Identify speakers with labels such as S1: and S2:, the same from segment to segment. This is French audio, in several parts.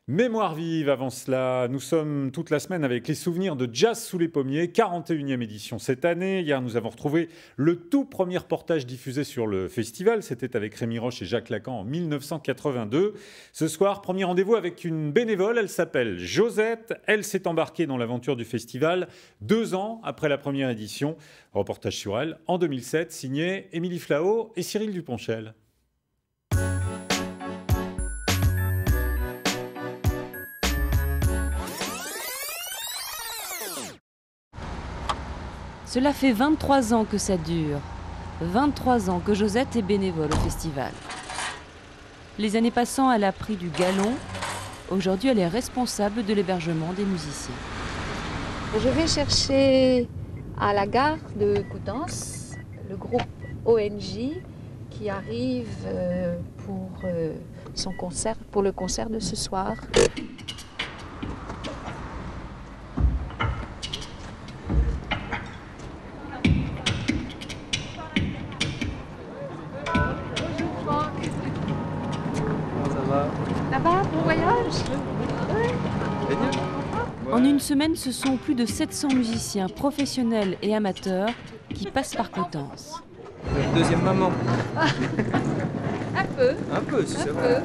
S1: Mémoire vive, avant cela, nous sommes toute la semaine avec les souvenirs de Jazz sous les pommiers, 41e édition cette année. Hier, nous avons retrouvé le tout premier reportage diffusé sur le festival. C'était avec Rémi Roche et Jacques Lacan en 1982. Ce soir, premier rendez-vous avec une bénévole, elle s'appelle Josette. Elle s'est embarquée dans l'aventure du festival 2 ans après la première édition. Reportage sur elle en 2007, signé Émilie Flao et Cyril Duponchel.
S2: Cela fait 23 ans que ça dure. 23 ans que Josette est bénévole au festival. Les années passant, elle a pris du galon. Aujourd'hui, elle est responsable de l'hébergement des musiciens.
S3: Je vais chercher à la gare de Coutances le groupe ONJ qui arrive pour son concert, pour le concert de ce soir. Ça va, bon voyage.
S2: En une semaine, ce sont plus de 700 musiciens professionnels et amateurs qui passent par Coutances.
S4: Une deuxième maman.
S3: Un peu.
S4: Un peu, si c'est vrai.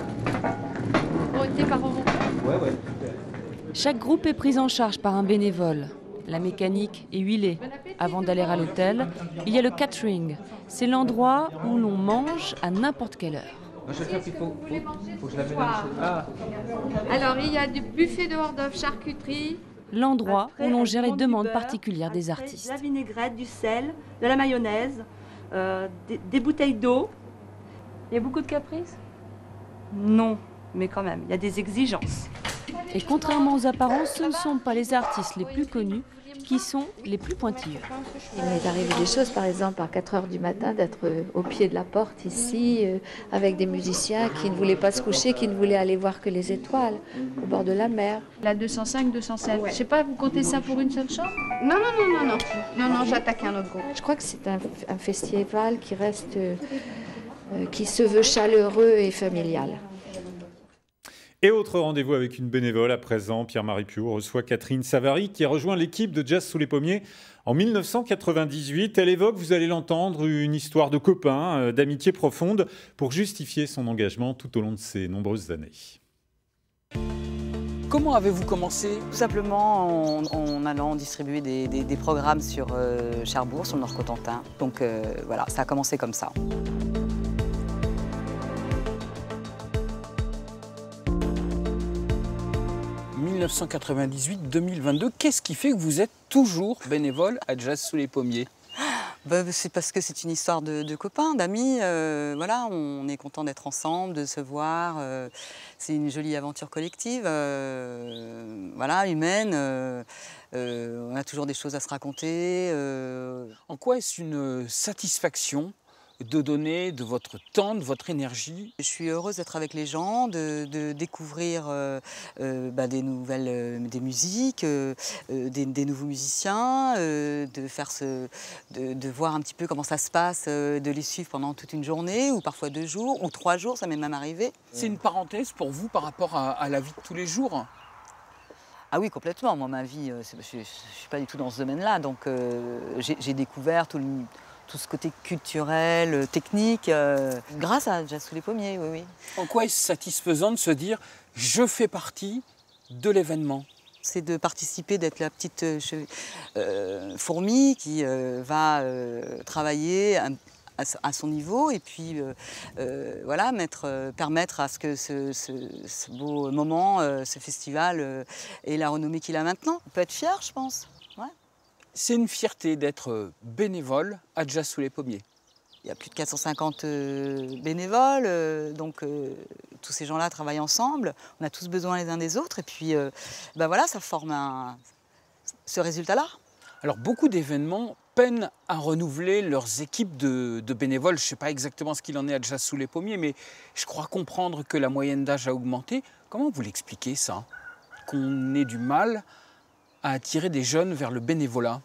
S3: Pour tes parents.
S4: Ouais.
S2: Chaque groupe est pris en charge par un bénévole. La mécanique est huilée. Avant d'aller à l'hôtel, il y a le catering. C'est l'endroit où l'on mange à n'importe quelle heure.
S4: Je vais faire, il faut que je la mène à Ah,
S3: Alors, il y a du buffet de hors d'œuvre, charcuterie.
S2: L'endroit où l'on gère les
S5: du
S2: demandes
S5: beurre,
S2: particulières des
S5: après,
S2: artistes.
S5: De la vinaigrette, du sel, de la mayonnaise, des bouteilles d'eau.
S2: Il y a beaucoup de caprices?
S5: Non, mais quand même, il y a des exigences.
S2: Et contrairement aux apparences, ce ne sont pas les artistes les plus connus qui sont les plus pointilleux.
S3: Il m'est arrivé des choses, par exemple, à 4 heures du matin, d'être au pied de la porte ici, avec des musiciens qui ne voulaient pas se coucher, qui ne voulaient aller voir que les étoiles, au bord de la mer. La 205, 207. Je sais pas, vous comptez ça pour une seule chambre?
S6: Non, j'attaque un autre groupe.
S3: Je crois que c'est un festival qui reste, qui se veut chaleureux et familial.
S1: Et autre rendez-vous avec une bénévole à présent, Pierre-Marie Piau reçoit Catherine Savary qui a rejoint l'équipe de Jazz sous les pommiers en 1998. Elle évoque, vous allez l'entendre, une histoire de copains, d'amitié profonde pour justifier son engagement tout au long de ces nombreuses années.
S7: Comment avez-vous commencé?
S8: Tout simplement en allant distribuer des programmes sur Cherbourg, sur le Nord-Cotentin. Donc voilà, ça a commencé comme ça.
S7: « 1998-2022, qu'est-ce qui fait que vous êtes toujours bénévole à Jazz sous les pommiers »
S8: C'est parce que c'est une histoire de copains, d'amis. Voilà, on est content d'être ensemble, de se voir. C'est une jolie aventure collective, voilà, humaine. On a toujours des choses à se raconter.
S7: En quoi est-ce une satisfaction de donner de votre temps, de votre énergie?
S8: Je suis heureuse d'être avec les gens, de découvrir des nouvelles des musiques, des nouveaux musiciens, de voir un petit peu comment ça se passe, de les suivre pendant toute une journée, ou parfois 2 jours, ou 3 jours, ça m'est même arrivé.
S7: C'est une parenthèse pour vous par rapport à la vie de tous les jours?
S8: Ah oui, complètement. Moi, ma vie, je ne suis pas du tout dans ce domaine-là, donc j'ai découvert tout ce côté culturel, technique, grâce à Jazz sous les pommiers, oui.
S7: En quoi est-ce satisfaisant de se dire « je fais partie de l'événement » ?
S8: C'est de participer, d'être la petite fourmi qui va travailler à son niveau et puis voilà, permettre à ce que ce beau moment, ce festival ait la renommée qu'il a maintenant. On peut être fier, je pense. Ouais.
S7: C'est une fierté d'être bénévole à Jazz sous les pommiers.
S8: Il y a plus de 450 bénévoles, donc tous ces gens-là travaillent ensemble. On a tous besoin les uns des autres et puis voilà, ça forme ce résultat-là.
S7: Alors beaucoup d'événements peinent à renouveler leurs équipes de bénévoles. Je ne sais pas exactement ce qu'il en est à Jazz sous les pommiers, mais je crois comprendre que la moyenne d'âge a augmenté. Comment vous l'expliquez ça? Qu'on ait du mal à attirer des jeunes vers le bénévolat?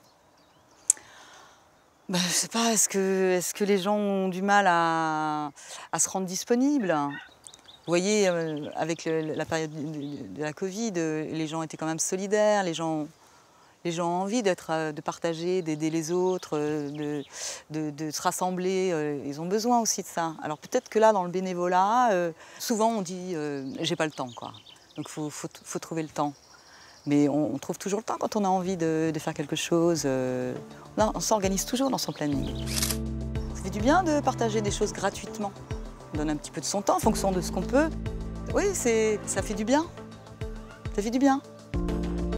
S8: Je ne sais pas, est-ce que les gens ont du mal à se rendre disponibles? voyez, avec la période de la Covid, les gens étaient quand même solidaires, les gens ont envie de partager, d'aider les autres, de se rassembler. Ils ont besoin aussi de ça. Alors peut-être que là, dans le bénévolat, souvent on dit j'ai pas le temps, quoi. Donc faut trouver le temps. Mais on trouve toujours le temps quand on a envie de faire quelque chose. On s'organise toujours dans son planning. Ça fait du bien de partager des choses gratuitement. On donne un petit peu de son temps en fonction de ce qu'on peut. Oui, ça fait du bien. Ça fait du bien.